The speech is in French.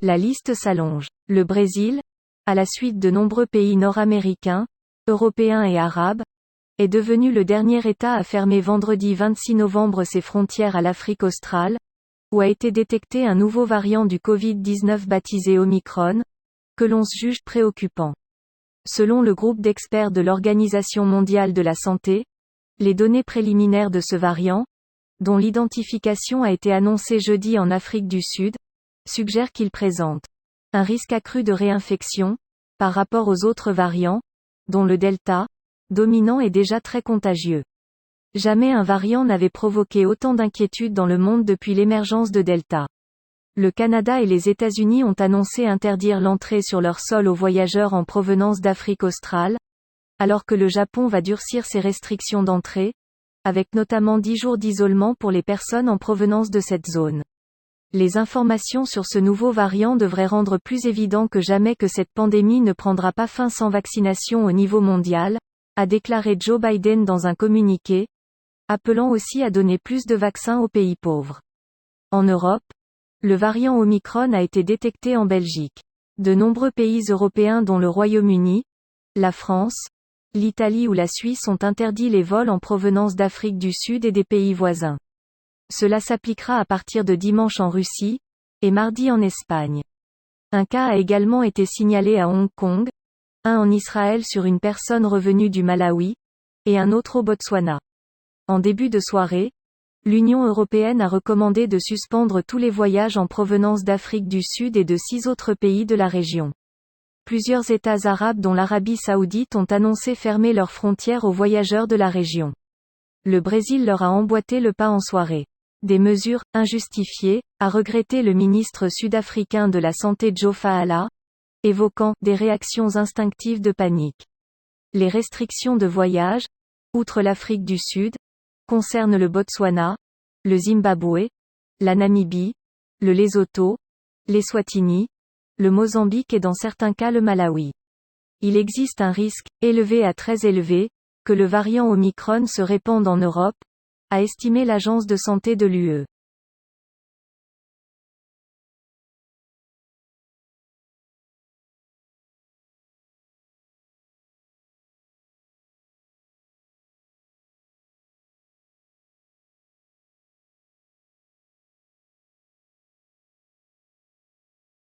La liste s'allonge. Le Brésil, à la suite de nombreux pays nord-américains, européens et arabes, est devenu le dernier État à fermer vendredi 26 novembre ses frontières à l'Afrique australe, où a été détecté un nouveau variant du Covid-19 baptisé Omicron, que l'on juge préoccupant. Selon le groupe d'experts de l'Organisation mondiale de la santé, les données préliminaires de ce variant, dont l'identification a été annoncée jeudi en Afrique du Sud, suggèrent qu'il présente un risque accru de réinfection, par rapport aux autres variants, dont le Delta, dominant est déjà très contagieux. Jamais un variant n'avait provoqué autant d'inquiétude dans le monde depuis l'émergence de Delta. Le Canada et les États-Unis ont annoncé interdire l'entrée sur leur sol aux voyageurs en provenance d'Afrique australe, alors que le Japon va durcir ses restrictions d'entrée, avec notamment 10 jours d'isolement pour les personnes en provenance de cette zone. Les informations sur ce nouveau variant devraient rendre plus évident que jamais que cette pandémie ne prendra pas fin sans vaccination au niveau mondial, a déclaré Joe Biden dans un communiqué, appelant aussi à donner plus de vaccins aux pays pauvres. En Europe, le variant Omicron a été détecté en Belgique. De nombreux pays européens dont le Royaume-Uni, la France, l'Italie ou la Suisse ont interdit les vols en provenance d'Afrique du Sud et des pays voisins. Cela s'appliquera à partir de dimanche en Russie, et mardi en Espagne. Un cas a également été signalé à Hong Kong, un en Israël sur une personne revenue du Malawi, et un autre au Botswana. En début de soirée, l'Union européenne a recommandé de suspendre tous les voyages en provenance d'Afrique du Sud et de 6 autres pays de la région. Plusieurs États arabes dont l'Arabie saoudite ont annoncé fermer leurs frontières aux voyageurs de la région. Le Brésil leur a emboîté le pas en soirée. Des mesures « injustifiées », a regretté le ministre sud-africain de la Santé Joe Faala, évoquant « des réactions instinctives de panique ». Les restrictions de voyage, outre l'Afrique du Sud, concernent le Botswana, le Zimbabwe, la Namibie, le Lesotho, l'Eswatini, le Mozambique et dans certains cas le Malawi. Il existe un risque, élevé à très élevé, que le variant Omicron se répande en Europe, a estimé l'Agence de santé de l'UE.